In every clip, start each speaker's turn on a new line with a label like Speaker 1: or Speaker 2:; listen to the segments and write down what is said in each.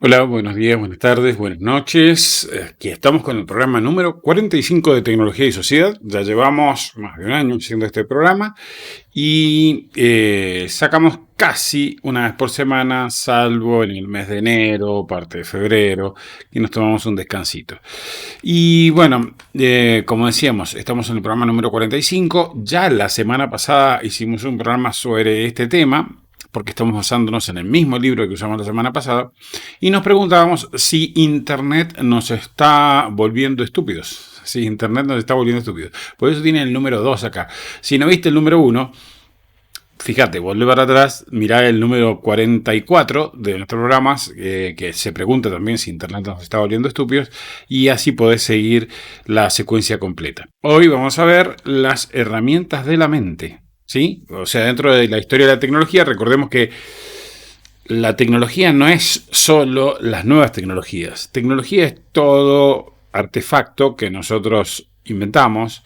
Speaker 1: Hola, buenos días, buenas tardes, buenas noches. Aquí estamos con el programa número 45 de Tecnología y Sociedad. Ya llevamos más de un año haciendo este programa y sacamos casi una vez por semana, salvo en el mes de enero, parte de febrero, y nos tomamos un descansito. Y bueno, como decíamos, estamos en el programa número 45. Ya la semana pasada hicimos un programa sobre este tema, porque estamos basándonos en el mismo libro que usamos la semana pasada, y nos preguntábamos si Internet nos está volviendo estúpidos. Si Internet nos está volviendo estúpidos. Por eso tiene el número 2 acá. Si no viste el número 1, fíjate, volvé para atrás, mirá el número 44 de nuestros programas, que se pregunta también si Internet nos está volviendo estúpidos, y así podés seguir la secuencia completa. Hoy vamos a ver las herramientas de la mente, ¿sí? O sea, dentro de la historia de la tecnología, recordemos que la tecnología no es solo las nuevas tecnologías. Tecnología es todo artefacto que nosotros inventamos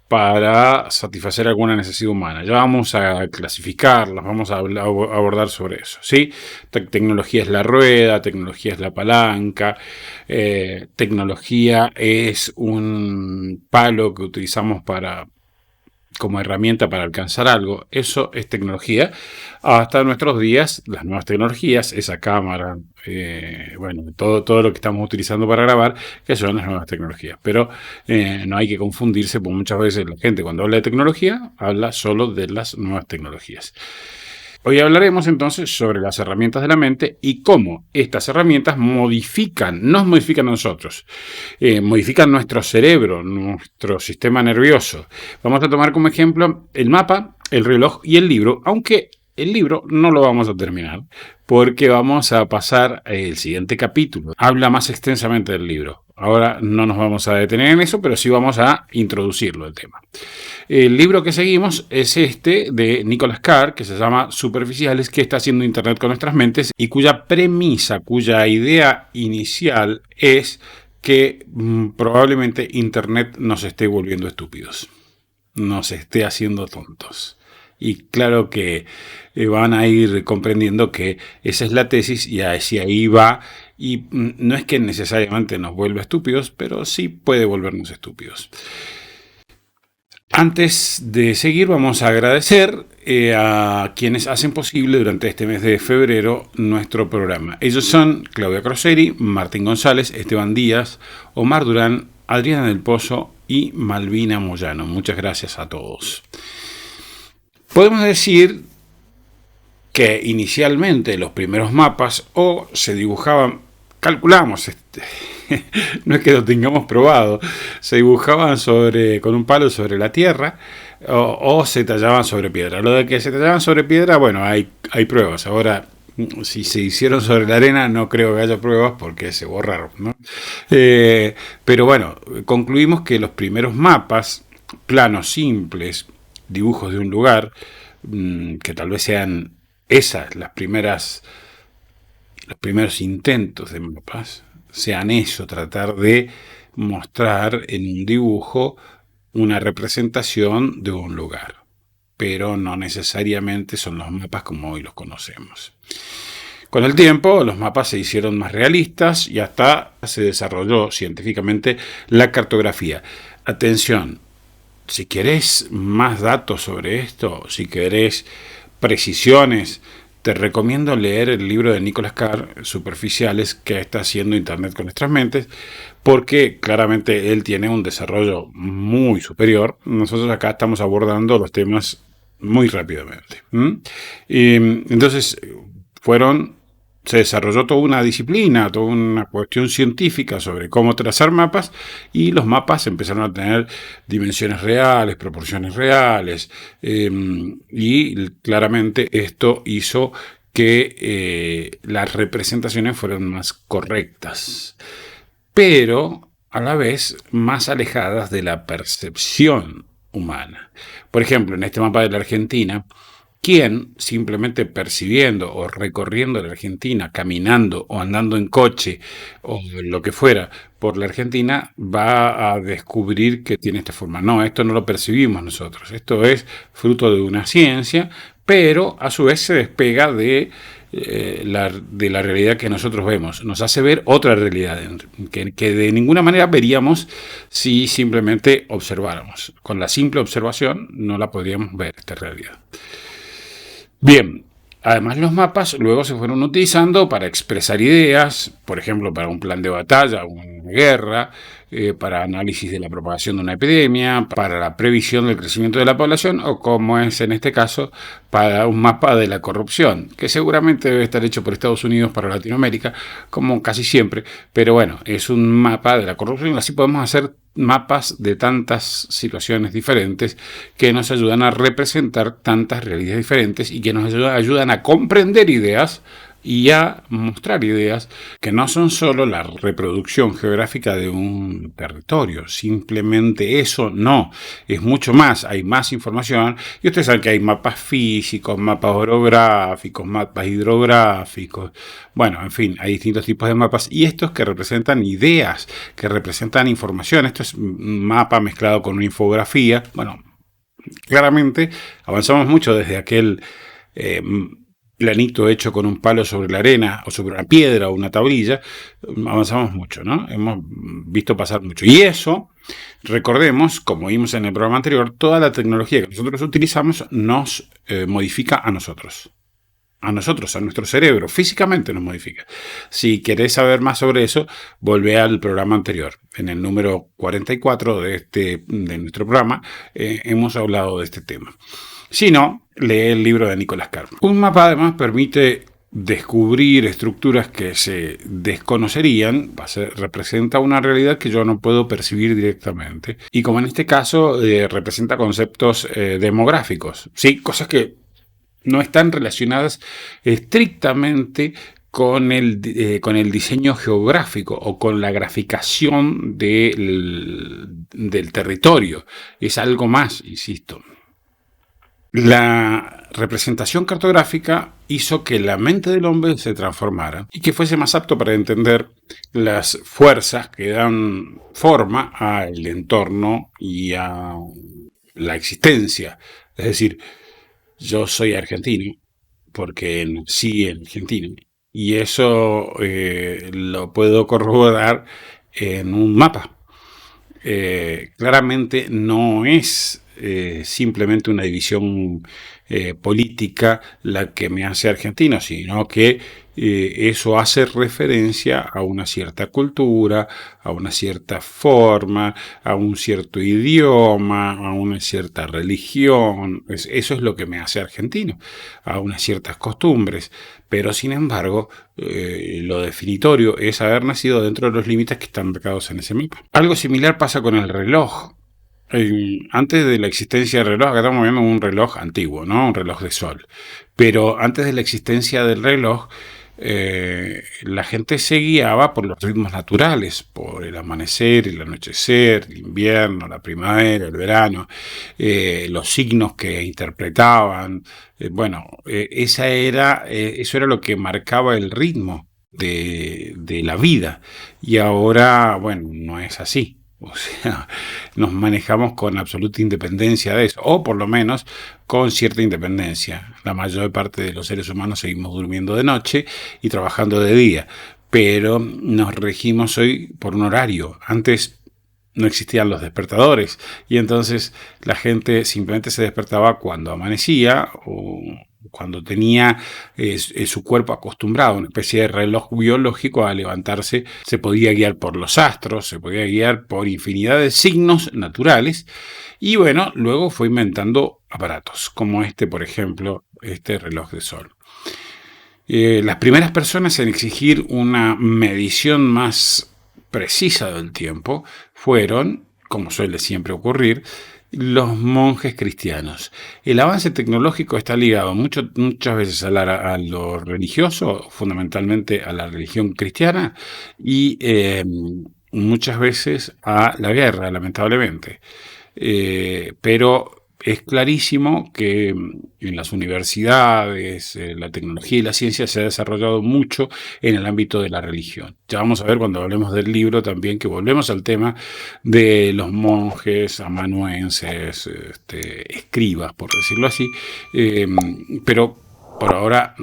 Speaker 1: para satisfacer alguna necesidad humana. Ya vamos a clasificarlas, vamos a abordar sobre eso, ¿sí? Tecnología es la rueda, tecnología es la palanca, tecnología es un palo que utilizamos como herramienta para alcanzar algo. Eso es tecnología. Hasta nuestros días, las nuevas tecnologías, esa cámara, bueno, todo lo que estamos utilizando para grabar, que son las nuevas tecnologías. Pero no hay que confundirse, porque muchas veces la gente cuando habla de tecnología, habla solo de las nuevas tecnologías. Hoy hablaremos entonces sobre las herramientas de la mente y cómo estas herramientas nos modifican a nosotros, modifican nuestro cerebro, nuestro sistema nervioso. Vamos a tomar como ejemplo el mapa, el reloj y el libro, aunque el libro no lo vamos a terminar porque vamos a pasar al siguiente capítulo. Habla más extensamente del libro. Ahora no nos vamos a detener en eso, pero sí vamos a introducirlo el tema. El libro que seguimos es este de Nicholas Carr, que se llama Superficiales, que está haciendo Internet con nuestras mentes y cuya premisa, cuya idea inicial es que probablemente Internet nos esté volviendo estúpidos, nos esté haciendo tontos. Y claro que van a ir comprendiendo que esa es la tesis y hacia ahí va. Y no es que necesariamente nos vuelva estúpidos, pero sí puede volvernos estúpidos. Antes de seguir, vamos a agradecer a quienes hacen posible durante este mes de febrero nuestro programa. Ellos son Claudia Croseri, Martín González, Esteban Díaz, Omar Durán, Adriana del Pozo y Malvina Moyano. Muchas gracias a todos. Podemos decir que inicialmente los primeros mapas se dibujaban, calculamos, no es que lo tengamos probado, se dibujaban con un palo sobre la tierra o se tallaban sobre piedra. Lo de que se tallaban sobre piedra, bueno, hay pruebas. Ahora, si se hicieron sobre la arena, no creo que haya pruebas porque se borraron, ¿no? Pero bueno, concluimos que los primeros mapas, planos simples, dibujos de un lugar, que tal vez sean los primeros intentos de mapas, sean eso, tratar de mostrar en un dibujo una representación de un lugar, pero no necesariamente son los mapas como hoy los conocemos. Con el tiempo, los mapas se hicieron más realistas y hasta se desarrolló científicamente la cartografía. Atención, si querés más datos sobre esto, si querés precisiones, te recomiendo leer el libro de Nicholas Carr, Superficiales, que está haciendo Internet con nuestras mentes, porque claramente él tiene un desarrollo muy superior. Nosotros acá estamos abordando los temas muy rápidamente. Entonces, se desarrolló toda una disciplina, toda una cuestión científica sobre cómo trazar mapas, y los mapas empezaron a tener dimensiones reales, proporciones reales, y claramente esto hizo que las representaciones fueran más correctas, pero a la vez más alejadas de la percepción humana. Por ejemplo, en este mapa de la Argentina, quien simplemente percibiendo o recorriendo la Argentina, caminando o andando en coche o lo que fuera por la Argentina, va a descubrir que tiene esta forma. No, esto no lo percibimos nosotros. Esto es fruto de una ciencia, pero a su vez se despega de de la realidad que nosotros vemos. Nos hace ver otra realidad que de ninguna manera veríamos si simplemente observáramos. Con la simple observación no la podríamos ver, esta realidad. Bien, además los mapas luego se fueron utilizando para expresar ideas, por ejemplo, para un plan de batalla, una guerra, para análisis de la propagación de una epidemia, para la previsión del crecimiento de la población o, como es en este caso, para un mapa de la corrupción, que seguramente debe estar hecho por Estados Unidos para Latinoamérica, como casi siempre, pero bueno, es un mapa de la corrupción, así podemos hacer mapas de tantas situaciones diferentes que nos ayudan a representar tantas realidades diferentes y que nos ayudan a comprender ideas y a mostrar ideas que no son solo la reproducción geográfica de un territorio, simplemente eso no, es mucho más, hay más información y ustedes saben que hay mapas físicos, mapas orográficos, mapas hidrográficos, bueno, en fin, hay distintos tipos de mapas y estos que representan ideas, que representan información, esto es un mapa mezclado con una infografía, bueno, claramente avanzamos mucho desde aquel planito hecho con un palo sobre la arena o sobre una piedra o una tablilla, avanzamos mucho, ¿no? Hemos visto pasar mucho. Y eso, recordemos, como vimos en el programa anterior, toda la tecnología que nosotros utilizamos nos modifica a nosotros, a nuestro cerebro, físicamente nos modifica. Si querés saber más sobre eso, volvé al programa anterior. En el número 44 de nuestro programa hemos hablado de este tema. Si no, lee el libro de Nicolás Carr. Un mapa además permite descubrir estructuras que se desconocerían, representa una realidad que yo no puedo percibir directamente. Y como en este caso, representa conceptos demográficos, ¿sí? Cosas que no están relacionadas estrictamente con el diseño geográfico o con la graficación del territorio. Es algo más, insisto. La representación cartográfica hizo que la mente del hombre se transformara y que fuese más apto para entender las fuerzas que dan forma al entorno y a la existencia. Es decir, yo soy argentino porque nací en Argentina y eso lo puedo corroborar en un mapa. Claramente no es simplemente una división política la que me hace argentino, sino que eso hace referencia a una cierta cultura, a una cierta forma, a un cierto idioma, a una cierta religión. Eso es lo que me hace argentino, a unas ciertas costumbres. Pero sin embargo, lo definitorio es haber nacido dentro de los límites que están marcados en ese mapa. Algo similar pasa con el reloj. Antes de la existencia del reloj, acá estamos viendo un reloj antiguo, ¿no? Un reloj de sol. Pero antes de la existencia del reloj, la gente se guiaba por los ritmos naturales, por el amanecer, el anochecer, el invierno, la primavera, el verano, los signos que interpretaban. Eso era lo que marcaba el ritmo de la vida. Y ahora, bueno, no es así. O sea, nos manejamos con absoluta independencia de eso, o por lo menos con cierta independencia. La mayor parte de los seres humanos seguimos durmiendo de noche y trabajando de día, pero nos regimos hoy por un horario. Antes no existían los despertadores y entonces la gente simplemente se despertaba cuando amanecía o cuando tenía su cuerpo acostumbrado a una especie de reloj biológico a levantarse. Se podía guiar por los astros, se podía guiar por infinidad de signos naturales y bueno, luego fue inventando aparatos como por ejemplo, este reloj de sol. Las primeras personas en exigir una medición más precisa del tiempo fueron, como suele siempre ocurrir, los monjes cristianos. El avance tecnológico está ligado muchas veces a lo religioso, fundamentalmente a la religión cristiana, y muchas veces a la guerra, lamentablemente. Pero es clarísimo que en las universidades la tecnología y la ciencia se ha desarrollado mucho en el ámbito de la religión. Ya vamos a ver cuando hablemos del libro también que volvemos al tema de los monjes amanuenses, escribas, por decirlo así, pero por ahora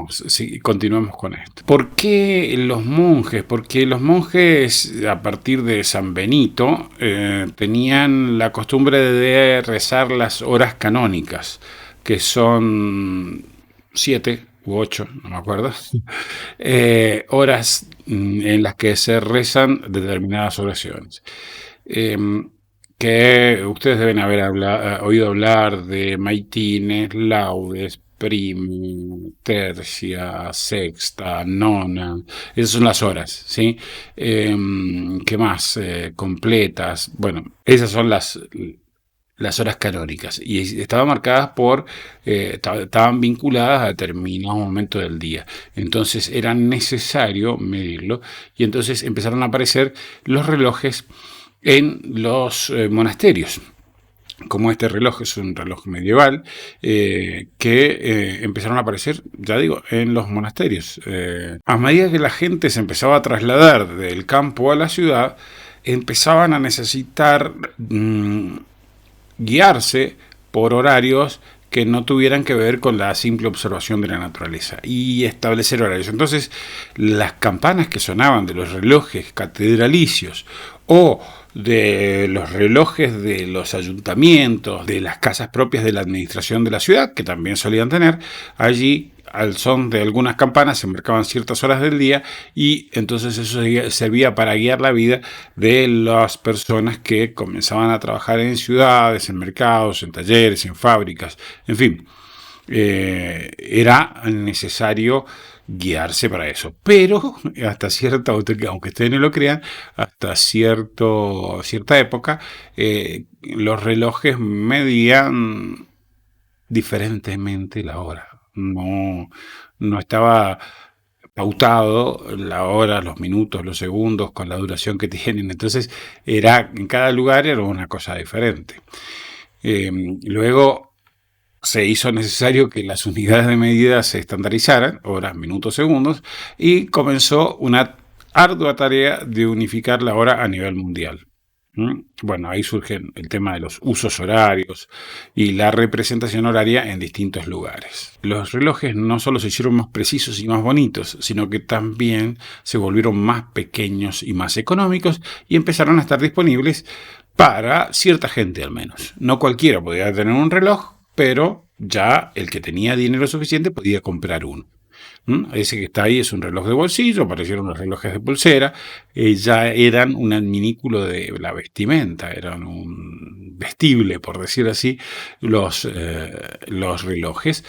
Speaker 1: sí, continuemos con esto. ¿Por qué los monjes? Porque los monjes, a partir de San Benito, tenían la costumbre de rezar las horas canónicas, que son 7 u 8, no me acuerdo, horas en las que se rezan determinadas oraciones. Que ustedes deben haber oído hablar de maitines, laudes, primi, tercia, sexta, nona. Esas son las horas, ¿sí? ¿Qué más? Completas. Bueno, esas son las horas canónicas y estaban marcadas estaban vinculadas a determinado momento del día. Entonces era necesario medirlo y entonces empezaron a aparecer los relojes en los monasterios. Como este reloj es un reloj medieval, que empezaron a aparecer, ya digo, en los monasterios. A medida que la gente se empezaba a trasladar del campo a la ciudad, empezaban a necesitar guiarse por horarios que no tuvieran que ver con la simple observación de la naturaleza y establecer horarios. Entonces, las campanas que sonaban de los relojes catedralicios o de los relojes de los ayuntamientos, de las casas propias de la administración de la ciudad, que también solían tener, allí al son de algunas campanas se marcaban ciertas horas del día y entonces eso servía para guiar la vida de las personas que comenzaban a trabajar en ciudades, en mercados, en talleres, en fábricas, en fin. Era necesario guiarse para eso, pero hasta cierta, aunque ustedes no lo crean, hasta cierta época, los relojes medían diferentemente la hora. No estaba pautado la hora, los minutos, los segundos con la duración que tienen. Entonces, en cada lugar era una cosa diferente. Luego se hizo necesario que las unidades de medida se estandarizaran, horas, minutos, segundos, y comenzó una ardua tarea de unificar la hora a nivel mundial. Bueno, ahí surge el tema de los usos horarios y la representación horaria en distintos lugares. Los relojes no solo se hicieron más precisos y más bonitos, sino que también se volvieron más pequeños y más económicos y empezaron a estar disponibles para cierta gente al menos. No cualquiera podía tener un reloj, pero ya el que tenía dinero suficiente podía comprar uno. Ese que está ahí es un reloj de bolsillo, aparecieron los relojes de pulsera, ya eran un adminículo de la vestimenta, eran un vestible, por decir así, los relojes.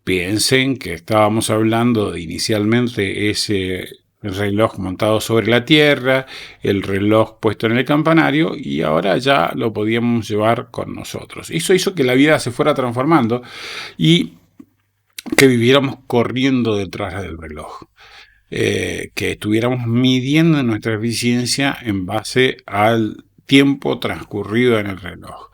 Speaker 1: Piensen que estábamos hablando de inicialmente ese reloj montado sobre la tierra, el reloj puesto en el campanario y ahora ya lo podíamos llevar con nosotros. Eso hizo que la vida se fuera transformando y que viviéramos corriendo detrás del reloj, que estuviéramos midiendo nuestra eficiencia en base al tiempo transcurrido en el reloj.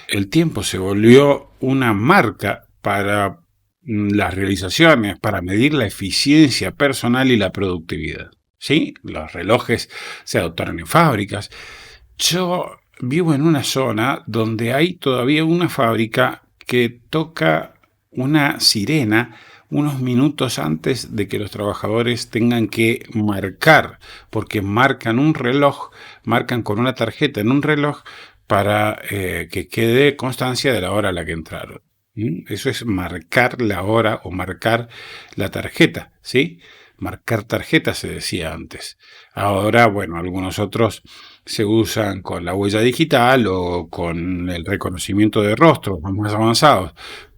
Speaker 1: El tiempo se volvió una marca para las realizaciones, para medir la eficiencia personal y la productividad. ¿Sí? Los relojes se adoptaron en fábricas. Yo vivo en una zona donde hay todavía una fábrica que toca una sirena unos minutos antes de que los trabajadores tengan que marcar, porque marcan un reloj, marcan con una tarjeta en un reloj para que quede constancia de la hora a la que entraron. Eso es marcar la hora o marcar la tarjeta, ¿sí? Marcar tarjeta se decía antes. Ahora, bueno, algunos otros se usan con la huella digital o con el reconocimiento de rostro, más avanzados.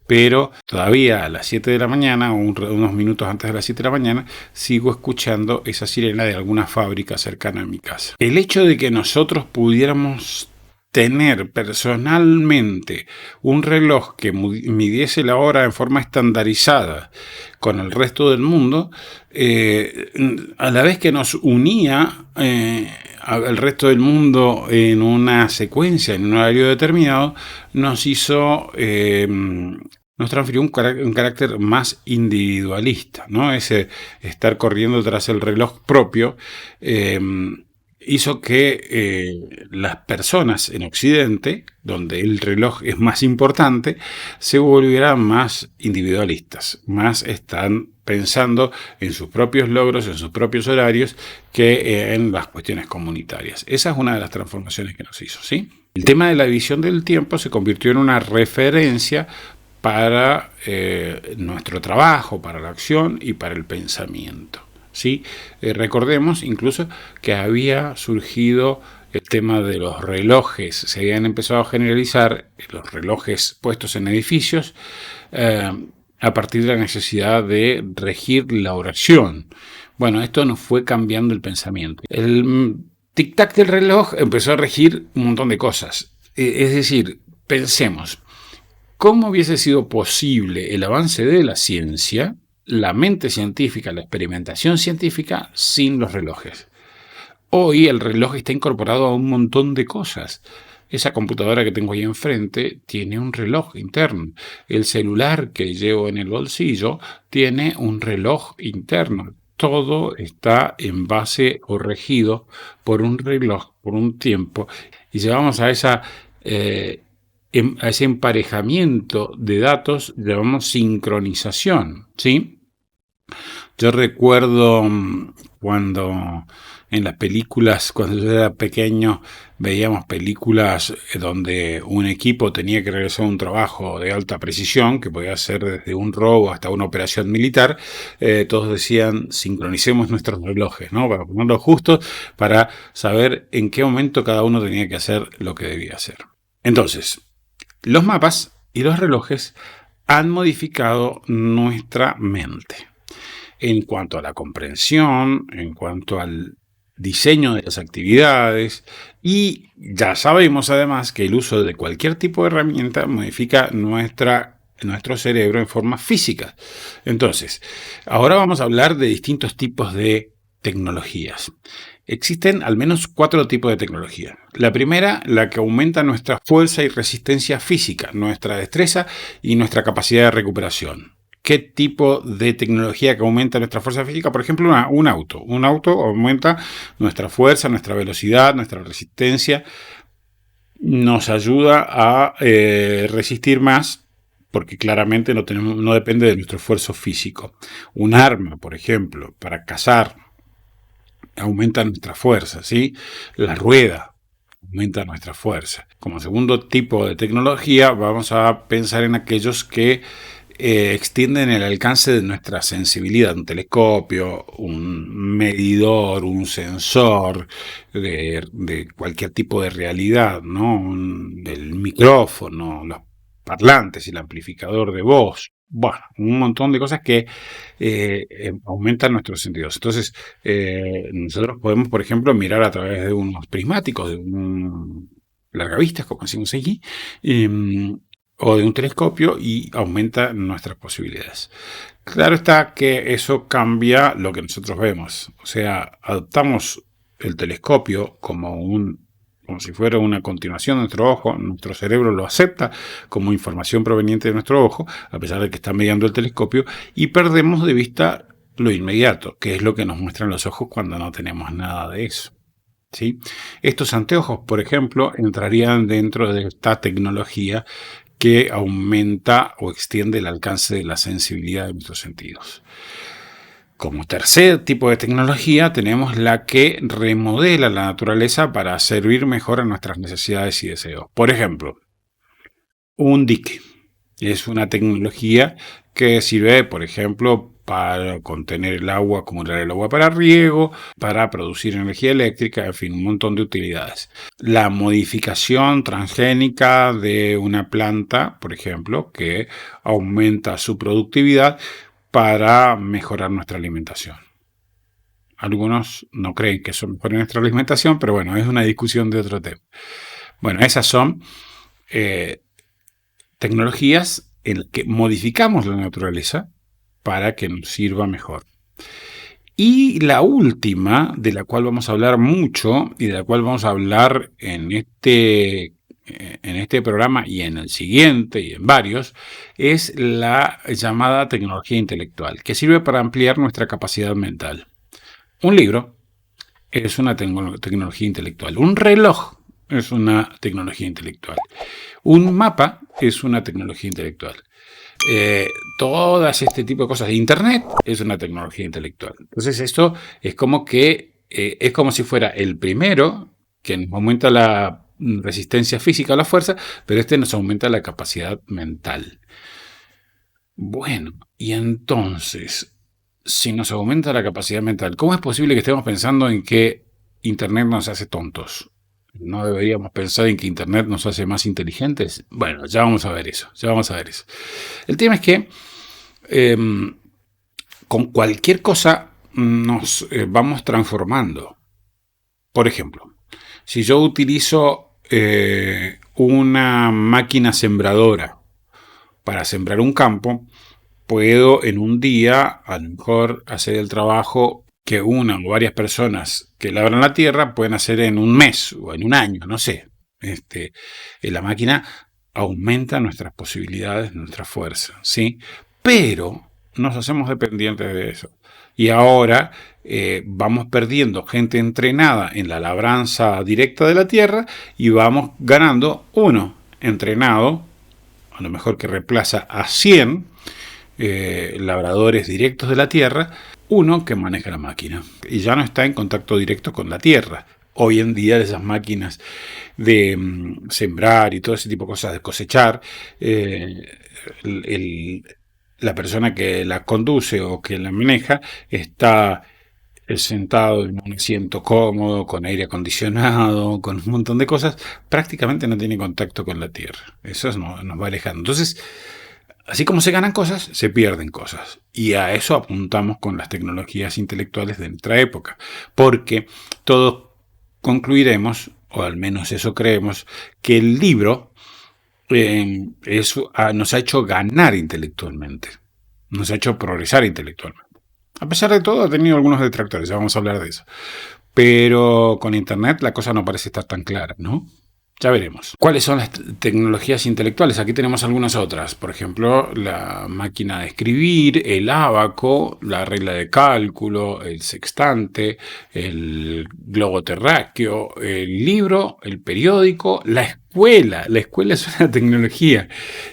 Speaker 1: Pero todavía a las 7 de la mañana, o unos minutos antes de las 7 de la mañana, sigo escuchando esa sirena de alguna fábrica cercana a mi casa. El hecho de que nosotros pudiéramos tener personalmente un reloj que midiese la hora en forma estandarizada con el resto del mundo, a la vez que nos unía al resto del mundo en una secuencia, en un horario determinado, nos transfirió un carácter más individualista, ¿no? Ese estar corriendo tras el reloj propio hizo que las personas en Occidente, donde el reloj es más importante, se volvieran más individualistas, más están pensando en sus propios logros, en sus propios horarios, que en las cuestiones comunitarias. Esa es una de las transformaciones que nos hizo, ¿sí? El tema de la división del tiempo se convirtió en una referencia para nuestro trabajo, para la acción y para el pensamiento. ¿Sí? Recordemos incluso que había surgido el tema de los relojes, se habían empezado a generalizar los relojes puestos en edificios a partir de la necesidad de regir la oración. Bueno, esto nos fue cambiando el pensamiento. El tic-tac del reloj empezó a regir un montón de cosas. Es decir, pensemos, ¿cómo hubiese sido posible el avance de la ciencia, la mente científica, la experimentación científica, sin los relojes? Hoy el reloj está incorporado a un montón de cosas. Esa computadora que tengo ahí enfrente tiene un reloj interno. El celular que llevo en el bolsillo tiene un reloj interno. Todo está en base o regido por un reloj, por un tiempo. Y llevamos a ese emparejamiento de datos, llamamos sincronización, ¿sí? Yo recuerdo cuando en las películas, cuando yo era pequeño, veíamos películas donde un equipo tenía que realizar un trabajo de alta precisión, que podía ser desde un robo hasta una operación militar. Todos decían, sincronicemos nuestros relojes, ¿no? Para ponerlos justos, para saber en qué momento cada uno tenía que hacer lo que debía hacer. Entonces, los mapas y los relojes han modificado nuestra mente en cuanto a la comprensión, en cuanto al diseño de las actividades, y ya sabemos además que el uso de cualquier tipo de herramienta modifica nuestro cerebro en forma física. Entonces, ahora vamos a hablar de distintos tipos de tecnologías. Existen al menos 4 tipos de tecnología. La primera, la que aumenta nuestra fuerza y resistencia física, nuestra destreza y nuestra capacidad de recuperación. ¿Qué tipo de tecnología que aumenta nuestra fuerza física? Por ejemplo, un auto. Un auto aumenta nuestra fuerza, nuestra velocidad, nuestra resistencia. Nos ayuda a resistir más porque claramente no depende de nuestro esfuerzo físico. Un arma, por ejemplo, para cazar, aumenta nuestra fuerza, ¿sí? La rueda aumenta nuestra fuerza. Como segundo tipo de tecnología, vamos a pensar en aquellos que extienden el alcance de nuestra sensibilidad. Un telescopio, un medidor, un sensor de cualquier tipo de realidad, ¿no? El micrófono, los parlantes, el amplificador de voz. Bueno, un montón de cosas que aumentan nuestros sentidos. Entonces, nosotros podemos, por ejemplo, mirar a través de unos prismáticos, de un largavistas, como decimos aquí, o de un telescopio, y aumenta nuestras posibilidades. Claro está que eso cambia lo que nosotros vemos. O sea, adoptamos el telescopio como si fuera una continuación de nuestro ojo. Nuestro cerebro lo acepta como información proveniente de nuestro ojo, a pesar de que está mediando el telescopio, y perdemos de vista lo inmediato, que es lo que nos muestran los ojos cuando no tenemos nada de eso. ¿Sí? Estos anteojos, por ejemplo, entrarían dentro de esta tecnología que aumenta o extiende el alcance de la sensibilidad de nuestros sentidos. Como tercer tipo de tecnología tenemos la que remodela la naturaleza para servir mejor a nuestras necesidades y deseos. Por ejemplo, un dique es una tecnología que sirve, por ejemplo, para contener el agua, acumular el agua para riego, para producir energía eléctrica, en fin, un montón de utilidades. La modificación transgénica de una planta, por ejemplo, que aumenta su productividad para mejorar nuestra alimentación. Algunos no creen que eso mejore nuestra alimentación, pero bueno, es una discusión de otro tema. Bueno, esas son tecnologías en las que modificamos la naturaleza para que nos sirva mejor. Y la última, de la cual vamos a hablar mucho y de la cual vamos a hablar en este programa y en el siguiente y en varios, es la llamada tecnología intelectual, que sirve para ampliar nuestra capacidad mental. Un libro es una tecnología intelectual. Un reloj es una tecnología intelectual. Un mapa es una tecnología intelectual. Todas este tipo de cosas. Internet es una tecnología intelectual. Entonces esto es como que es como si fuera el primero que nos aumenta la resistencia física o la fuerza, pero este nos aumenta la capacidad mental. Bueno, y entonces, si nos aumenta la capacidad mental, ¿cómo es posible que estemos pensando en que Internet nos hace tontos? ¿No deberíamos pensar en que Internet nos hace más inteligentes? Bueno, ya vamos a ver eso, ya vamos a ver eso. El tema es que eh, con cualquier cosa nos vamos transformando. Por ejemplo, si yo utilizo una máquina sembradora para sembrar un campo, puedo en un día a lo mejor hacer el trabajo que una o varias personas que labran la tierra pueden hacer en un mes o en un año, no sé. La máquina aumenta nuestras posibilidades, nuestra fuerza, ¿sí? Pero nos hacemos dependientes de eso. Y ahora vamos perdiendo gente entrenada en la labranza directa de la tierra y vamos ganando uno entrenado, a lo mejor que reemplaza a 100 labradores directos de la tierra, uno que maneja la máquina y ya no está en contacto directo con la tierra. Hoy en día esas máquinas de sembrar y todo ese tipo de cosas, de cosechar, la persona que la conduce o que la maneja está sentado en un asiento cómodo, con aire acondicionado, con un montón de cosas, prácticamente no tiene contacto con la tierra. Eso nos va alejando. Entonces, así como se ganan cosas, se pierden cosas. Y a eso apuntamos con las tecnologías intelectuales de nuestra época. Porque todos concluiremos, o al menos eso creemos, que el libro nos ha hecho ganar intelectualmente. Nos ha hecho progresar intelectualmente. A pesar de todo, ha tenido algunos detractores, ya vamos a hablar de eso. Pero con Internet la cosa no parece estar tan clara, ¿no? Ya veremos. ¿Cuáles son las tecnologías intelectuales? Aquí tenemos algunas otras. Por ejemplo, la máquina de escribir, el ábaco, la regla de cálculo, el sextante, el globo terráqueo, el libro, el periódico, la escuela. La escuela es una tecnología.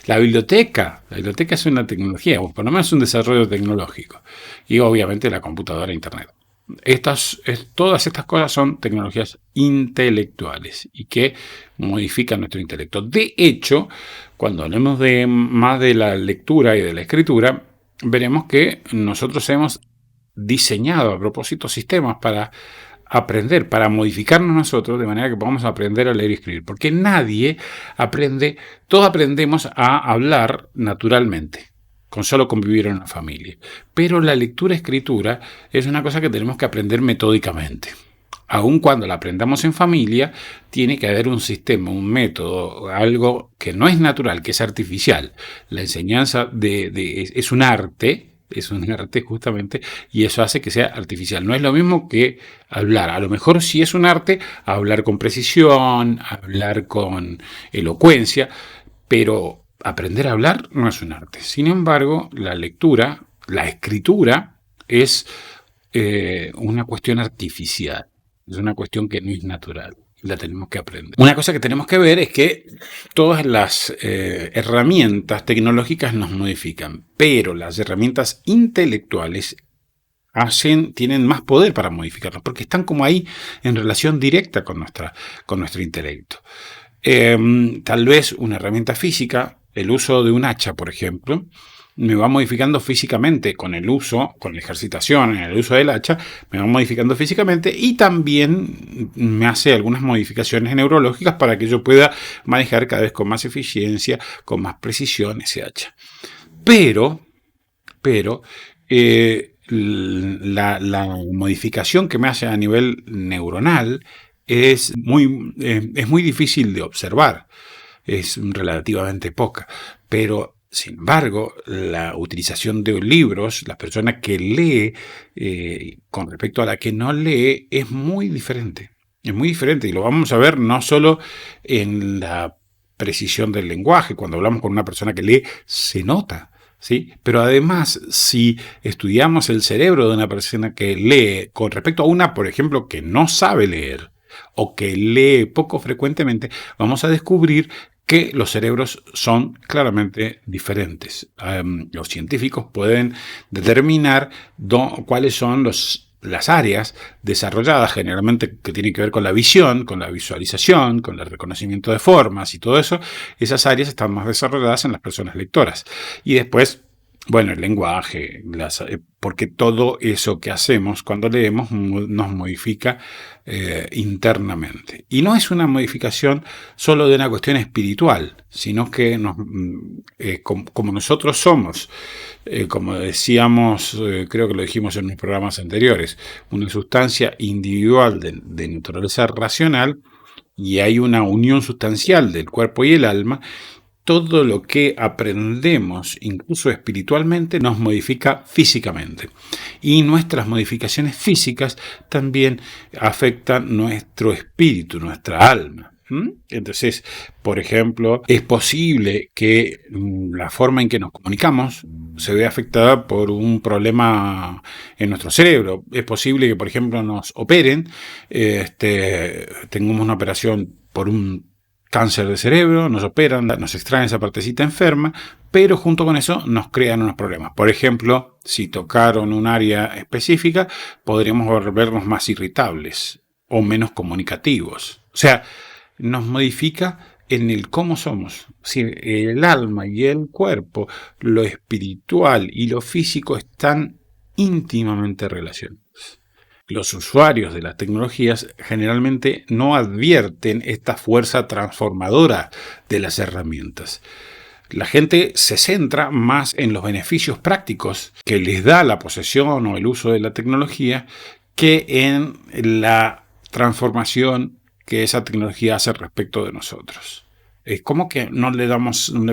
Speaker 1: La biblioteca es una tecnología, o por lo menos un desarrollo tecnológico. Y obviamente la computadora e Internet. Todas estas cosas son tecnologías intelectuales y que modifican nuestro intelecto. De hecho, cuando hablemos más de la lectura y de la escritura, veremos que nosotros hemos diseñado a propósito sistemas para aprender, para modificarnos nosotros de manera que podamos aprender a leer y escribir. Porque todos aprendemos a hablar naturalmente, con solo convivir en una familia. Pero la lectura-escritura es una cosa que tenemos que aprender metódicamente. Aun cuando la aprendamos en familia, tiene que haber un sistema, un método, algo que no es natural, que es artificial. La enseñanza es un arte justamente, y eso hace que sea artificial. No es lo mismo que hablar. A lo mejor sí es un arte hablar con precisión, hablar con elocuencia, pero aprender a hablar no es un arte. Sin embargo, la lectura, la escritura, es una cuestión artificial. Es una cuestión que no es natural. La tenemos que aprender. Una cosa que tenemos que ver es que todas las herramientas tecnológicas nos modifican, pero las herramientas intelectuales tienen más poder para modificarnos, porque están como ahí en relación directa con nuestro intelecto. Tal vez una herramienta física, el uso de un hacha, por ejemplo, me va modificando físicamente con la ejercitación, en el uso del hacha, me va modificando físicamente y también me hace algunas modificaciones neurológicas para que yo pueda manejar cada vez con más eficiencia, con más precisión ese hacha. Pero la modificación que me hace a nivel neuronal es muy difícil de observar, es relativamente poca, pero sin embargo, la utilización de libros, la persona que lee con respecto a la que no lee, es muy diferente. Es muy diferente y lo vamos a ver no solo en la precisión del lenguaje. Cuando hablamos con una persona que lee, se nota ¿sí? Pero además, si estudiamos el cerebro de una persona que lee con respecto a una, por ejemplo, que no sabe leer o que lee poco frecuentemente, vamos a descubrir que los cerebros son claramente diferentes. Los científicos pueden determinar cuáles son las áreas desarrolladas, generalmente que tienen que ver con la visión, con la visualización, con el reconocimiento de formas y todo eso. Esas áreas están más desarrolladas en las personas lectoras. Y después, bueno, el lenguaje, porque todo eso que hacemos cuando leemos nos modifica internamente. Y no es una modificación solo de una cuestión espiritual, sino que como nosotros somos, como decíamos, creo que lo dijimos en los programas anteriores, una sustancia individual de naturaleza racional, y hay una unión sustancial del cuerpo y el alma. Todo lo que aprendemos, incluso espiritualmente, nos modifica físicamente. Y nuestras modificaciones físicas también afectan nuestro espíritu, nuestra alma. Entonces, por ejemplo, es posible que la forma en que nos comunicamos se vea afectada por un problema en nuestro cerebro. Es posible que, por ejemplo, nos operen, tengamos una operación por un cáncer de cerebro, nos operan, nos extraen esa partecita enferma, pero junto con eso nos crean unos problemas. Por ejemplo, si tocaron un área específica, podríamos volvernos más irritables o menos comunicativos. O sea, nos modifica en el cómo somos. Si el alma y el cuerpo, lo espiritual y lo físico están íntimamente relacionados. Los usuarios de las tecnologías generalmente no advierten esta fuerza transformadora de las herramientas. La gente se centra más en los beneficios prácticos que les da la posesión o el uso de la tecnología que en la transformación que esa tecnología hace respecto de nosotros. Es como que no le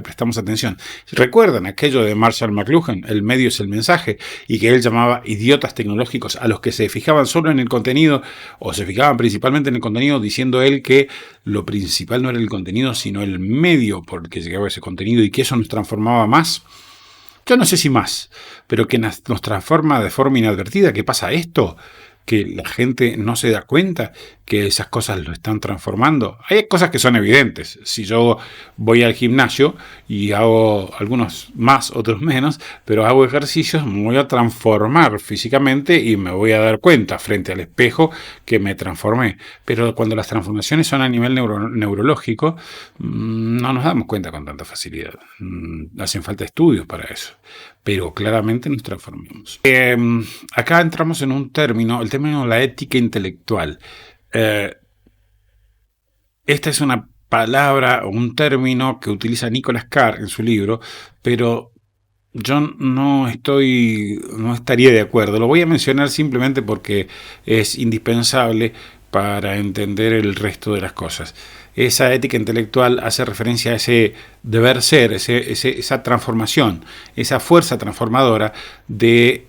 Speaker 1: prestamos atención. ¿Recuerdan aquello de Marshall McLuhan? El medio es el mensaje, y que él llamaba idiotas tecnológicos a los que se fijaban solo en el contenido, o se fijaban principalmente en el contenido, diciendo él que lo principal no era el contenido, sino el medio por el que llegaba ese contenido, y que eso nos transformaba más. Yo no sé si más, pero que nos transforma de forma inadvertida. ¿Qué pasa esto? Que la gente no se da cuenta que esas cosas lo están transformando. Hay cosas que son evidentes. Si yo voy al gimnasio y hago algunos más, otros menos, pero hago ejercicios, me voy a transformar físicamente y me voy a dar cuenta frente al espejo que me transformé. Pero cuando las transformaciones son a nivel neurológico, no nos damos cuenta con tanta facilidad. Hacen falta estudios para eso. Pero claramente nos transformamos. Acá entramos en un término, el término de la ética intelectual. Esta es una palabra o un término que utiliza Nicholas Carr en su libro, pero yo no estaría de acuerdo. Lo voy a mencionar simplemente porque es indispensable para entender el resto de las cosas. Esa ética intelectual hace referencia a ese deber ser, esa transformación, esa fuerza transformadora de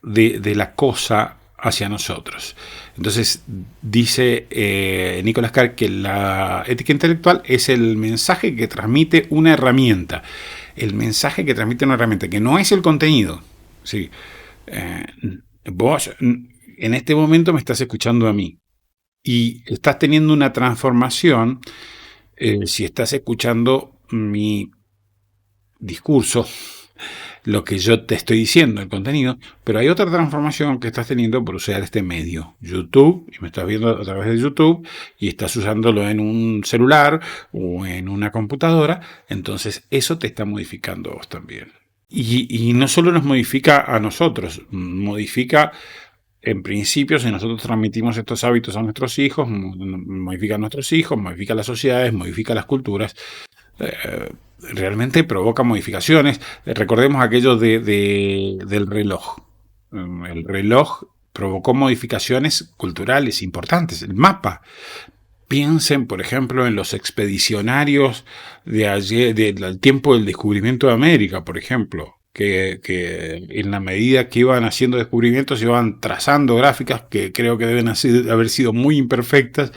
Speaker 1: la cosa hacia nosotros. Entonces dice Nicholas Carr que la ética intelectual es el mensaje que transmite una herramienta. El mensaje que transmite una herramienta, que no es el contenido. ¿Sí? Vos en este momento me estás escuchando a mí y estás teniendo una transformación si estás escuchando mi discurso, lo que yo te estoy diciendo, el contenido, pero hay otra transformación que estás teniendo por usar este medio, YouTube, y me estás viendo a través de YouTube, y estás usándolo en un celular o en una computadora, entonces eso te está modificando a vos también. Y no solo nos modifica a nosotros, modifica, en principio, si nosotros transmitimos estos hábitos a nuestros hijos, modifica a nuestros hijos, modifica las sociedades, modifica las culturas. Realmente provoca modificaciones. Recordemos aquello del reloj. El reloj provocó modificaciones culturales importantes. El mapa. Piensen, por ejemplo, en los expedicionarios de ayer, del tiempo del descubrimiento de América, por ejemplo, que en la medida que iban haciendo descubrimientos iban trazando gráficas que creo que deben haber sido muy imperfectas,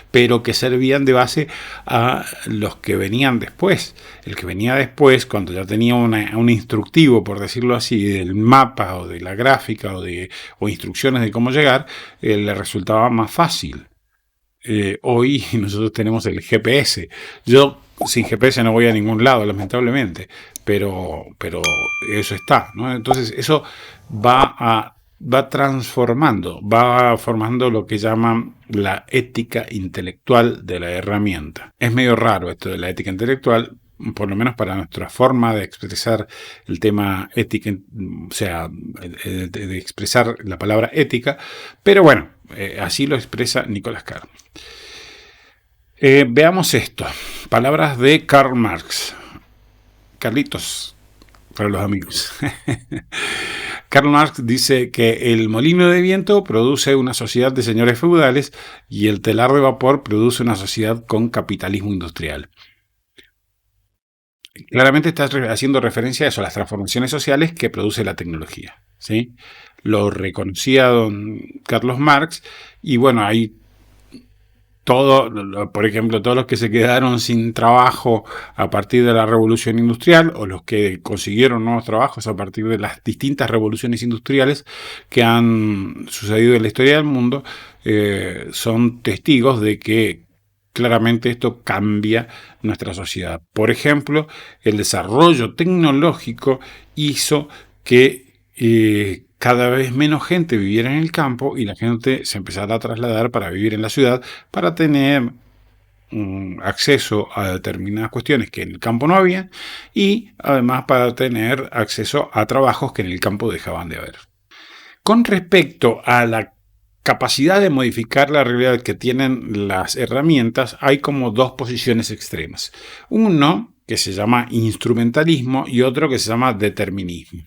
Speaker 1: pero que servían de base a los que venían después. El que venía después, cuando ya tenía un instructivo, por decirlo así, del mapa o de la gráfica o instrucciones de cómo llegar, le resultaba más fácil. Hoy nosotros tenemos el GPS. Yo sin GPS no voy a ningún lado, lamentablemente, pero eso está, ¿no? Entonces eso va transformando, va formando lo que llaman la ética intelectual de la herramienta. Es medio raro esto de la ética intelectual, por lo menos para nuestra forma de expresar el tema ética, o sea, de expresar la palabra ética, pero bueno, así lo expresa Nicolás Carr. Veamos esto. Palabras de Karl Marx. Carlitos, para los amigos. Karl Marx dice que el molino de viento produce una sociedad de señores feudales y el telar de vapor produce una sociedad con capitalismo industrial. Claramente está haciendo referencia a eso, a las transformaciones sociales que produce la tecnología, ¿sí? Lo reconocía don Carlos Marx y bueno, hay por ejemplo, todos los que se quedaron sin trabajo a partir de la revolución industrial o los que consiguieron nuevos trabajos a partir de las distintas revoluciones industriales que han sucedido en la historia del mundo, son testigos de que claramente esto cambia nuestra sociedad. Por ejemplo, el desarrollo tecnológico hizo que cada vez menos gente viviera en el campo y la gente se empezara a trasladar para vivir en la ciudad, para tener acceso a determinadas cuestiones que en el campo no había y además para tener acceso a trabajos que en el campo dejaban de haber. Con respecto a la capacidad de modificar la realidad que tienen las herramientas, hay como dos posiciones extremas. Uno que se llama instrumentalismo y otro que se llama determinismo.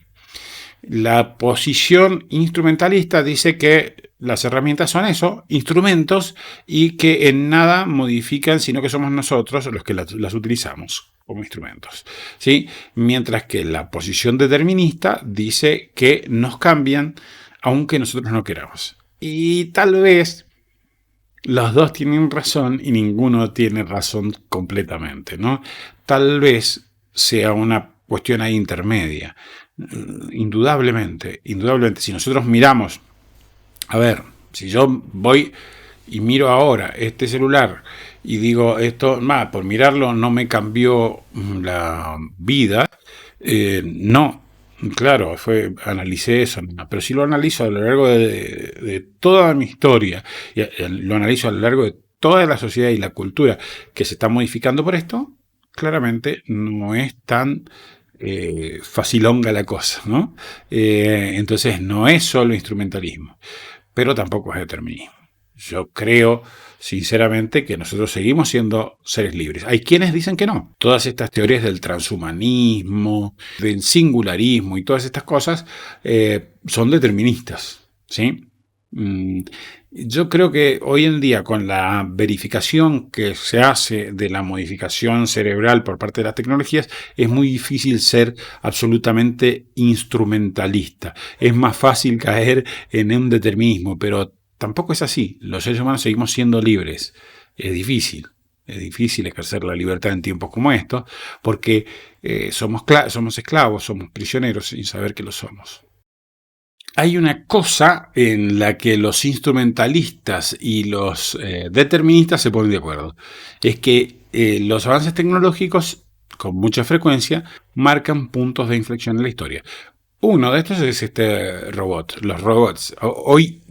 Speaker 1: La posición instrumentalista dice que las herramientas son eso, instrumentos, y que en nada modifican, sino que somos nosotros los que las utilizamos como instrumentos, ¿sí? Mientras que la posición determinista dice que nos cambian aunque nosotros no queramos. Y tal vez los dos tienen razón y ninguno tiene razón completamente, ¿no? Tal vez sea una cuestión ahí intermedia. Indudablemente, si nosotros miramos, a ver, si yo voy y miro ahora este celular y digo esto, por mirarlo no me cambió la vida, no, claro, analicé eso, pero si lo analizo a lo largo de toda mi historia, y lo analizo a lo largo de toda la sociedad y la cultura que se está modificando por esto, claramente no es tan facilonga la cosa, ¿no? Entonces no es solo instrumentalismo, pero tampoco es determinismo. Yo creo, sinceramente, que nosotros seguimos siendo seres libres. Hay quienes dicen que no. Todas estas teorías del transhumanismo, del singularismo y todas estas cosas son deterministas, ¿sí? Yo creo que hoy en día, con la verificación que se hace de la modificación cerebral por parte de las tecnologías, es muy difícil ser absolutamente instrumentalista. Es más fácil caer en un determinismo, pero tampoco es así. Los seres humanos seguimos siendo libres. Es difícil ejercer la libertad en tiempos como estos, porque somos esclavos, somos prisioneros sin saber que lo somos. Hay una cosa en la que los instrumentalistas y los deterministas se ponen de acuerdo. Es que los avances tecnológicos, con mucha frecuencia, marcan puntos de inflexión en la historia. Uno de estos es este robot. Los robots. Hoy,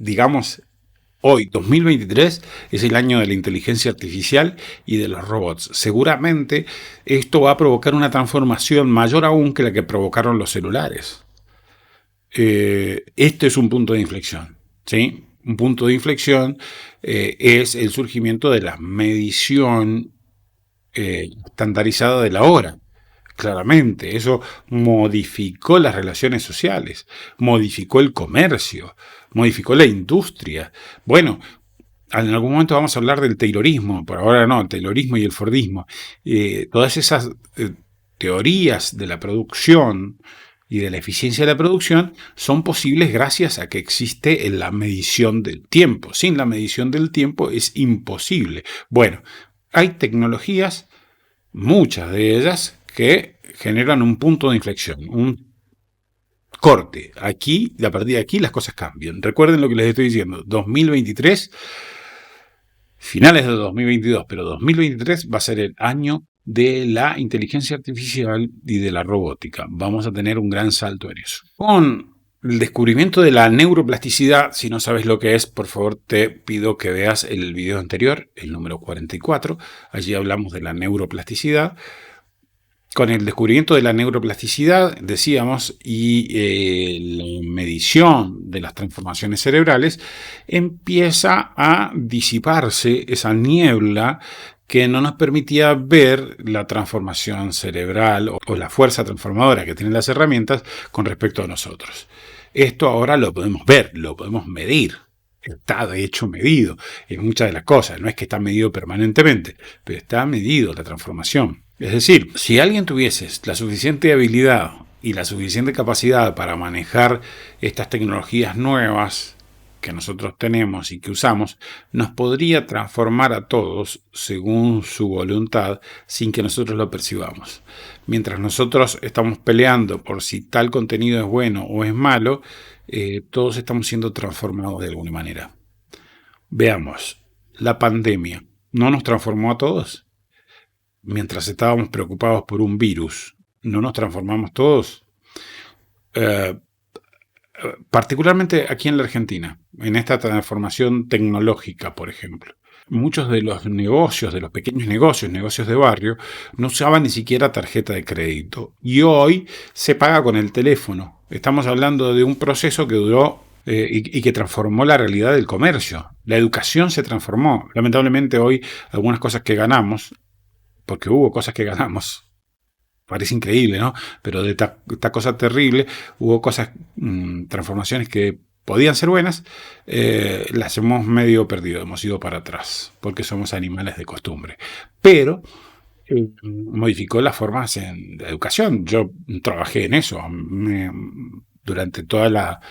Speaker 1: 2023, es el año de la inteligencia artificial y de los robots. Seguramente esto va a provocar una transformación mayor aún que la que provocaron los celulares. Este es un punto de inflexión, ¿sí? Un punto de inflexión es el surgimiento de la medición estandarizada de la hora. Claramente, eso modificó las relaciones sociales, modificó el comercio, modificó la industria. Bueno, en algún momento vamos a hablar del taylorismo, por ahora no, el taylorismo y el fordismo. Todas esas teorías de la producción y de la eficiencia de la producción son posibles gracias a que existe la medición del tiempo. Sin la medición del tiempo es imposible. Bueno, hay tecnologías, muchas de ellas, que generan un punto de inflexión, un corte. Aquí, a partir de aquí, las cosas cambian. Recuerden lo que les estoy diciendo. 2023, finales de 2022, pero 2023 va a ser el año de la inteligencia artificial y de la robótica. Vamos a tener un gran salto en eso. Con el descubrimiento de la neuroplasticidad, si no sabes lo que es, por favor te pido que veas el video anterior, el número 44. Allí hablamos de la neuroplasticidad. Con el descubrimiento de la neuroplasticidad, decíamos, y la medición de las transformaciones cerebrales, empieza a disiparse esa niebla que no nos permitía ver la transformación cerebral o la fuerza transformadora que tienen las herramientas con respecto a nosotros. Esto ahora lo podemos ver, lo podemos medir. Está de hecho medido en muchas de las cosas. No es que está medido permanentemente, pero está medido la transformación. Es decir, si alguien tuviese la suficiente habilidad y la suficiente capacidad para manejar estas tecnologías nuevas que nosotros tenemos y que usamos, nos podría transformar a todos según su voluntad sin que nosotros lo percibamos. Mientras nosotros estamos peleando por si tal contenido es bueno o es malo, todos estamos siendo transformados de alguna manera. Veamos, la pandemia no nos transformó a todos. Mientras estábamos preocupados por un virus, ¿no nos transformamos todos? Particularmente aquí en la Argentina, en esta transformación tecnológica, por ejemplo. Muchos de los negocios, de los pequeños negocios de barrio, no usaban ni siquiera tarjeta de crédito. Y hoy se paga con el teléfono. Estamos hablando de un proceso que duró y que transformó la realidad del comercio. La educación se transformó. Lamentablemente hoy algunas cosas que ganamos, porque hubo cosas que ganamos, parece increíble, ¿no? Pero de esta cosa terrible hubo cosas, transformaciones que podían ser buenas, las hemos medio perdido, hemos ido para atrás, porque somos animales de costumbre. Pero modificó las formas en la educación. Yo trabajé en eso. Durante toda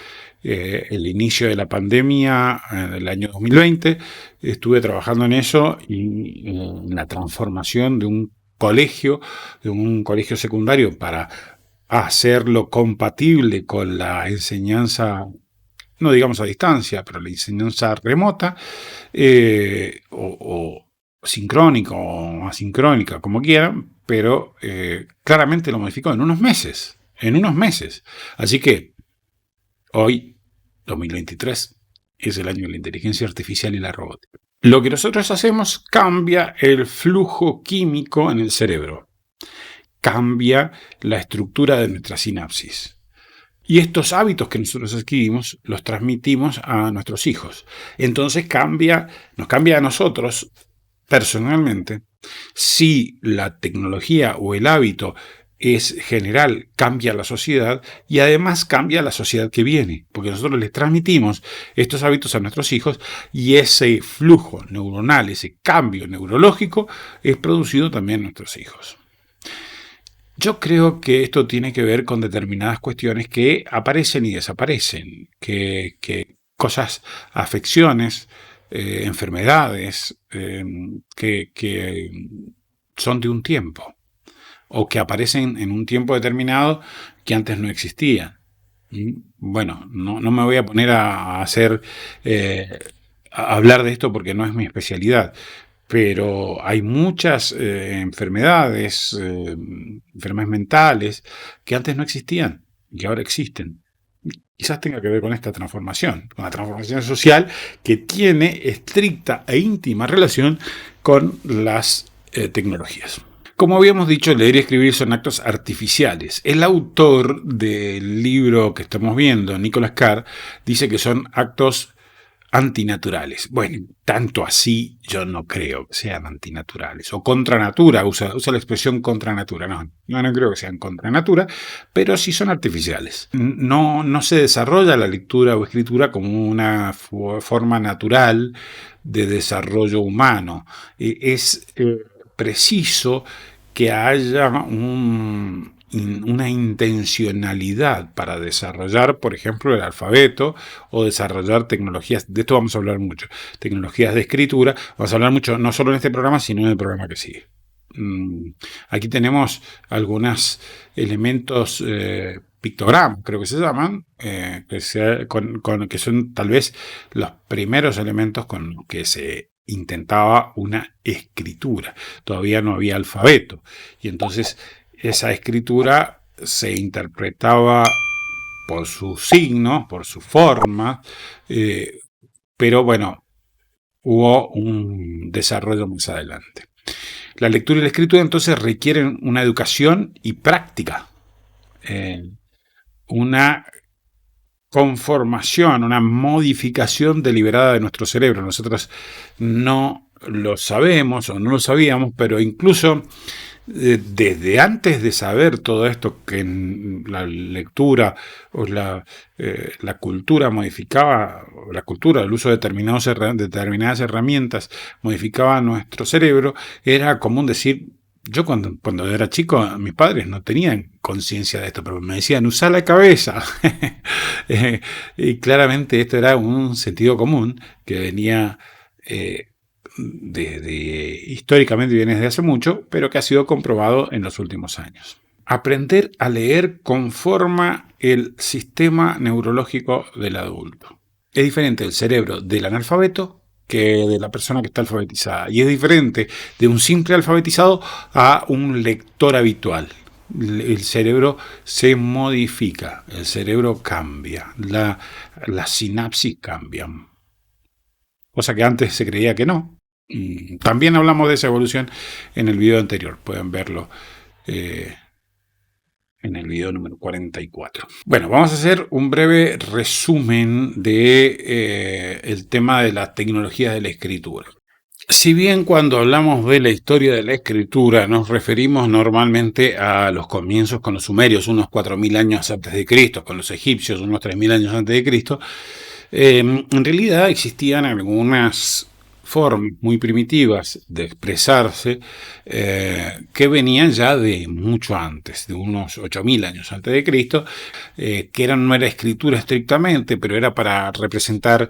Speaker 1: el inicio de la pandemia, en el año 2020, estuve trabajando en eso y en la transformación de un colegio secundario para hacerlo compatible con la enseñanza, no digamos a distancia, pero la enseñanza remota, o sincrónica o asincrónica, como quieran, pero claramente lo modificó en unos meses. Así que hoy, 2023, es el año de la inteligencia artificial y la robótica. Lo que nosotros hacemos cambia el flujo químico en el cerebro, cambia la estructura de nuestra sinapsis. Y estos hábitos que nosotros adquirimos los transmitimos a nuestros hijos. Entonces nos cambia a nosotros personalmente. Si la tecnología o el hábito es general, cambia la sociedad y además cambia la sociedad que viene, porque nosotros les transmitimos estos hábitos a nuestros hijos y ese flujo neuronal, ese cambio neurológico es producido también en nuestros hijos. Yo creo que esto tiene que ver con determinadas cuestiones que aparecen y desaparecen, que cosas, afecciones, enfermedades que son de un tiempo o que aparecen en un tiempo determinado que antes no existían. Bueno, no me voy a poner a hablar de esto porque no es mi especialidad, pero hay muchas enfermedades mentales que antes no existían y que ahora existen. Quizás tenga que ver con esta transformación, con la transformación social que tiene estricta e íntima relación con las tecnologías. Como habíamos dicho, leer y escribir son actos artificiales. El autor del libro que estamos viendo, Nicholas Carr, dice que son actos antinaturales. Bueno, tanto así yo no creo que sean antinaturales. O contra natura, usa la expresión contra natura. No creo que sean contra natura, pero sí son artificiales. No se desarrolla la lectura o escritura como una forma natural de desarrollo humano. Es preciso que haya un una intencionalidad para desarrollar, por ejemplo, el alfabeto o desarrollar tecnologías, de esto vamos a hablar mucho, tecnologías de escritura, vamos a hablar mucho no solo en este programa, sino en el programa que sigue. Aquí tenemos algunos elementos pictogramas, creo que se llaman, que son tal vez los primeros elementos con los que se intentaba una escritura. Todavía no había alfabeto. Y entonces esa escritura se interpretaba por sus signos, por su forma, pero bueno, hubo un desarrollo más adelante. La lectura y la escritura entonces requieren una educación y práctica, una conformación, una modificación deliberada de nuestro cerebro. Nosotros no lo sabemos o no lo sabíamos, pero incluso desde antes de saber todo esto, que en la lectura o la cultura modificaba, la cultura, el uso de determinadas herramientas modificaba nuestro cerebro, era común decir, yo cuando era chico, mis padres no tenían conciencia de esto, pero me decían, usa la cabeza. Y claramente esto era un sentido común que venía históricamente viene desde hace mucho, pero que ha sido comprobado en los últimos años. Aprender a leer conforma el sistema neurológico del adulto. Es diferente el cerebro del analfabeto que de la persona que está alfabetizada. Y es diferente de un simple alfabetizado a un lector habitual. El cerebro se modifica, el cerebro cambia, las sinapsis cambian. Cosa que antes se creía que no. También hablamos de esa evolución en el video anterior. Pueden verlo en el video número 44. Bueno, vamos a hacer un breve resumen de el tema de las tecnologías de la escritura. Si bien cuando hablamos de la historia de la escritura nos referimos normalmente a los comienzos con los sumerios, unos 4.000 años antes de Cristo, con los egipcios, unos 3.000 años antes de Cristo, en realidad existían algunas formas muy primitivas de expresarse que venían ya de mucho antes, de unos 8.000 años antes de Cristo, que no era escritura estrictamente, pero era para representar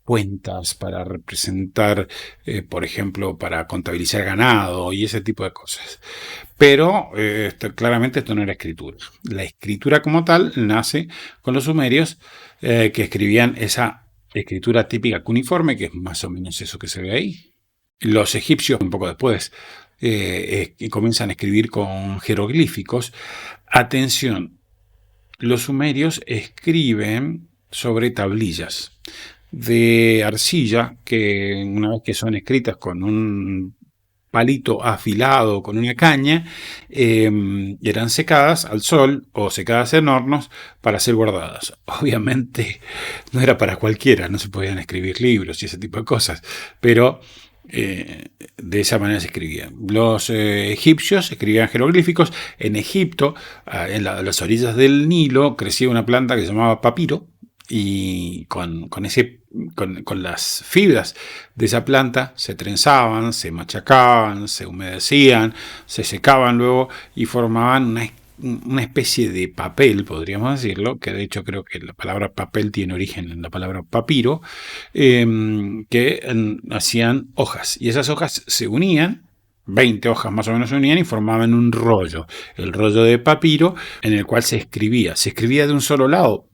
Speaker 1: cuentas, para representar, por ejemplo, para contabilizar ganado y ese tipo de cosas. Pero claramente esto no era escritura. La escritura como tal nace con los sumerios que escribían esa escritura típica cuneiforme, que es más o menos eso que se ve ahí. Los egipcios, un poco después, comienzan a escribir con jeroglíficos. Atención, los sumerios escriben sobre tablillas de arcilla que una vez que son escritas con un palito afilado, con una caña, eran secadas al sol o secadas en hornos para ser guardadas. Obviamente no era para cualquiera, no se podían escribir libros y ese tipo de cosas, pero de esa manera se escribían. Los egipcios escribían jeroglíficos. En Egipto, en las orillas del Nilo, crecía una planta que se llamaba papiro, y con las fibras de esa planta se trenzaban, se machacaban, se humedecían, se secaban luego y formaban una especie de papel, podríamos decirlo, que de hecho creo que la palabra papel tiene origen en la palabra papiro, que hacían hojas, y esas hojas se unían, 20 hojas más o menos se unían y formaban un rollo, el rollo de papiro, en el cual se escribía de un solo lado.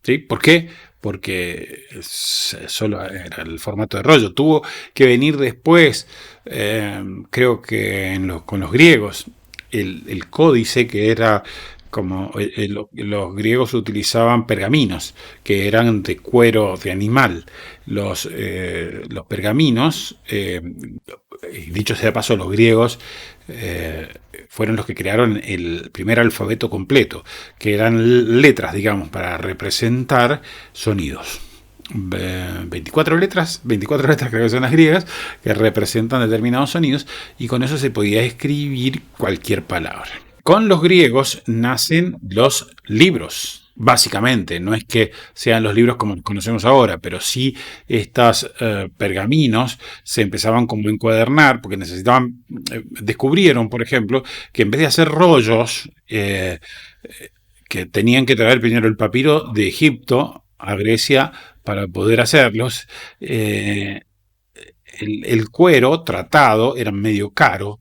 Speaker 1: ¿Sí? ¿Por qué? Porque solo era el formato de rollo. Tuvo que venir después, creo que con los griegos, el códice, que era como los griegos utilizaban pergaminos, que eran de cuero de animal. Los pergaminos, dicho sea de paso, los griegos fueron los que crearon el primer alfabeto completo, que eran letras, digamos, para representar sonidos. 24 letras creo que son las griegas, que representan determinados sonidos, y con eso se podía escribir cualquier palabra. Con los griegos nacen los libros. Básicamente, no es que sean los libros como los conocemos ahora, pero sí estos pergaminos se empezaban como a encuadernar porque necesitaban, descubrieron, por ejemplo, que en vez de hacer rollos, que tenían que traer primero el papiro de Egipto a Grecia para poder hacerlos, el cuero tratado era medio caro,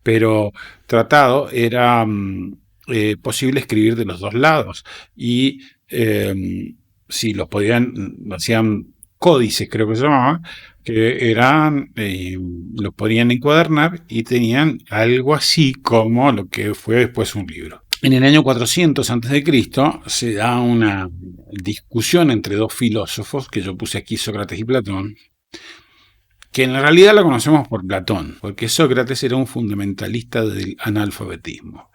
Speaker 1: pero tratado era posible escribir de los dos lados. Y si los podían, hacían códices, creo que se llamaba, que eran, los podían encuadernar y tenían algo así como lo que fue después un libro. En el año 400 a.C. se da una discusión entre dos filósofos, que yo puse aquí Sócrates y Platón, que en realidad la conocemos por Platón, porque Sócrates era un fundamentalista del analfabetismo.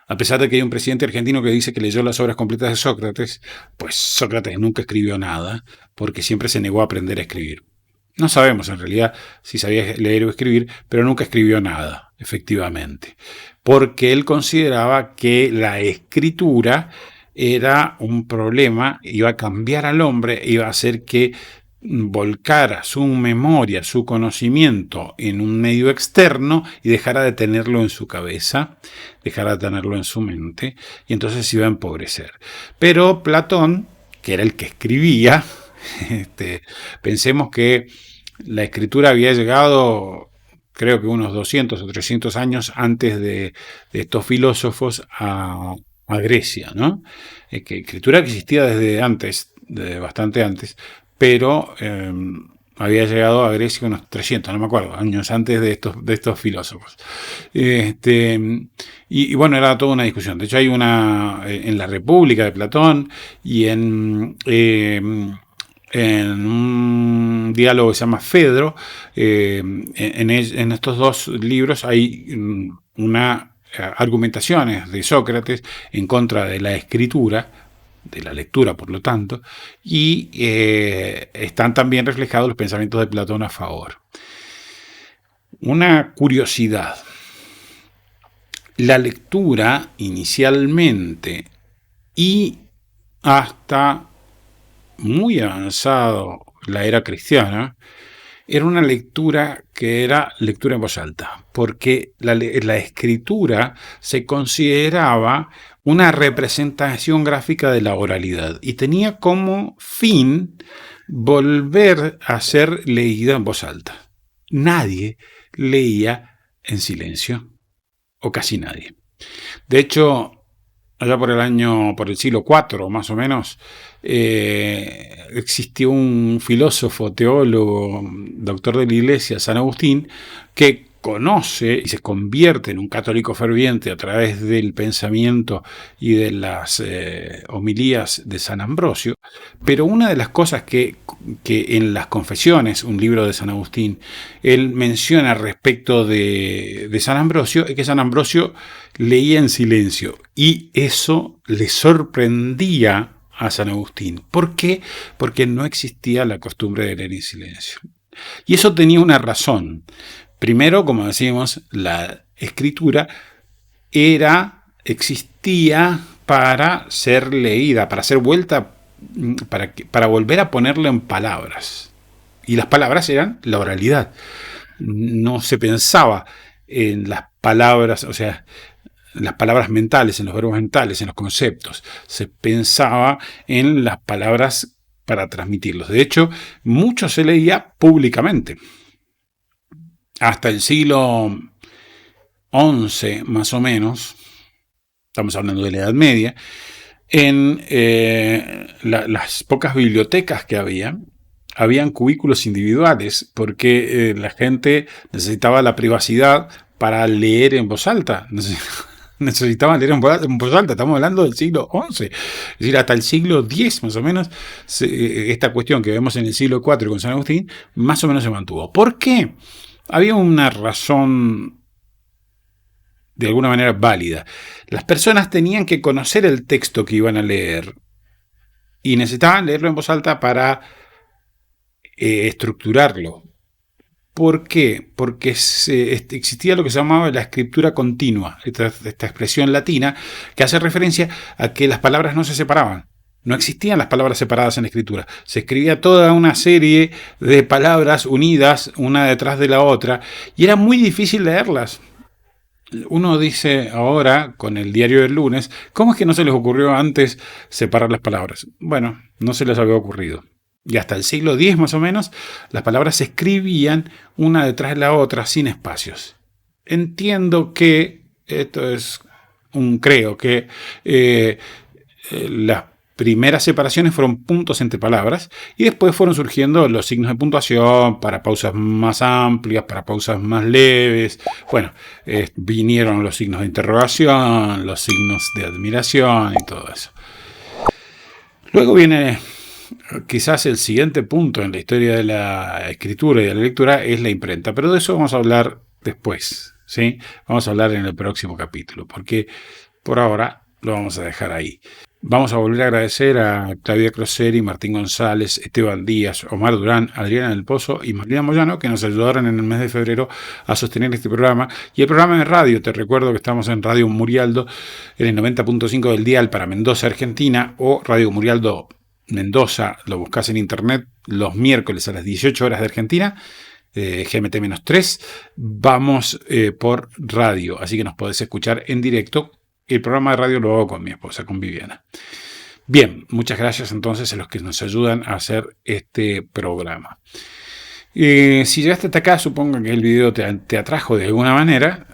Speaker 1: A pesar de que hay un presidente argentino que dice que leyó las obras completas de Sócrates, pues Sócrates nunca escribió nada, porque siempre se negó a aprender a escribir. No sabemos en realidad si sabía leer o escribir, pero nunca escribió nada, efectivamente, porque él consideraba que la escritura era un problema, iba a cambiar al hombre, iba a hacer que volcara su memoria, su conocimiento en un medio externo y dejara de tenerlo en su cabeza, dejara de tenerlo en su mente, y entonces se iba a empobrecer. Pero Platón, que era el que escribía, pensemos que la escritura había llegado, creo que unos 200 o 300 años antes de estos filósofos a Grecia, ¿no? Que escritura que existía desde antes, de bastante antes, pero había llegado a Grecia unos 300, no me acuerdo, años antes de estos filósofos. Y bueno, era toda una discusión. De hecho, hay una en la República de Platón y en un diálogo que se llama Fedro, en estos dos libros hay una argumentaciones de Sócrates en contra de la escritura, de la lectura, por lo tanto, y están también reflejados los pensamientos de Platón a favor. Una curiosidad. La lectura inicialmente y hasta muy avanzado la era cristiana, era una lectura que era lectura en voz alta, porque la escritura se consideraba una representación gráfica de la oralidad y tenía como fin volver a ser leída en voz alta. Nadie leía en silencio, o casi nadie. De hecho, allá por el siglo IV, más o menos, existió un filósofo, teólogo, doctor de la Iglesia, San Agustín, que conoce y se convierte en un católico ferviente a través del pensamiento y de las homilías de San Ambrosio, pero una de las cosas que en las Confesiones, un libro de San Agustín, él menciona respecto de San Ambrosio, es que San Ambrosio leía en silencio y eso le sorprendía a San Agustín. ¿Por qué? Porque no existía la costumbre de leer en silencio. Y eso tenía una razón. Primero, como decíamos, la escritura existía para ser leída, para ser vuelta, para volver a ponerlo en palabras. Y las palabras eran la oralidad. No se pensaba en las palabras, o sea, las palabras mentales, en los verbos mentales, en los conceptos. Se pensaba en las palabras para transmitirlos. De hecho, mucho se leía públicamente. Hasta el siglo XI, más o menos, estamos hablando de la Edad Media, en las pocas bibliotecas que habían cubículos individuales, porque la gente necesitaba la privacidad para leer en voz alta. Necesitaban leer en voz alta, estamos hablando del siglo XI, es decir, hasta el siglo X más o menos, esta cuestión que vemos en el siglo IV con San Agustín, más o menos se mantuvo. ¿Por qué? Había una razón de alguna manera válida. Las personas tenían que conocer el texto que iban a leer y necesitaban leerlo en voz alta para estructurarlo, ¿Por qué? Porque existía lo que se llamaba la escritura continua, esta expresión latina que hace referencia a que las palabras no se separaban. No existían las palabras separadas en la escritura. Se escribía toda una serie de palabras unidas una detrás de la otra y era muy difícil leerlas. Uno dice ahora, con el diario del lunes, ¿cómo es que no se les ocurrió antes separar las palabras? Bueno, no se les había ocurrido. Y hasta el siglo X más o menos, las palabras se escribían una detrás de la otra sin espacios. Entiendo que, esto es creo que las primeras separaciones fueron puntos entre palabras y después fueron surgiendo los signos de puntuación para pausas más amplias, para pausas más leves. Bueno, vinieron los signos de interrogación, los signos de admiración y todo eso. Luego viene quizás el siguiente punto en la historia de la escritura y de la lectura, es la imprenta, pero de eso vamos a hablar después, ¿sí? Vamos a hablar en el próximo capítulo, porque por ahora lo vamos a dejar ahí. Vamos a volver a agradecer a Claudia Croseri, Martín González, Esteban Díaz, Omar Durán, Adriana del Pozo y Marina Moyano, que nos ayudaron en el mes de febrero a sostener este programa. Y el programa de radio, te recuerdo que estamos en Radio Murialdo, en el 90.5 del dial para Mendoza, Argentina, o Radio Murialdo Mendoza, lo buscas en internet los miércoles a las 18 horas de Argentina, GMT-3, vamos por radio, así que nos podés escuchar en directo. El programa de radio lo hago con mi esposa, con Viviana. Bien, muchas gracias entonces a los que nos ayudan a hacer este programa. Si llegaste hasta acá, supongo que el video te atrajo de alguna manera,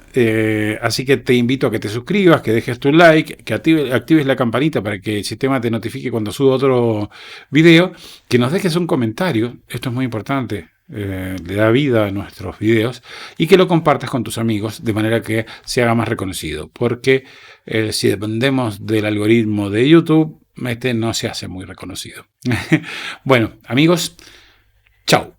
Speaker 1: así que te invito a que te suscribas, que dejes tu like, que actives la campanita para que el sistema te notifique cuando subo otro video, que nos dejes un comentario, esto es muy importante. Le da vida a nuestros videos y que lo compartas con tus amigos de manera que se haga más reconocido, porque si dependemos del algoritmo de YouTube, no se hace muy reconocido. Bueno, amigos, chao.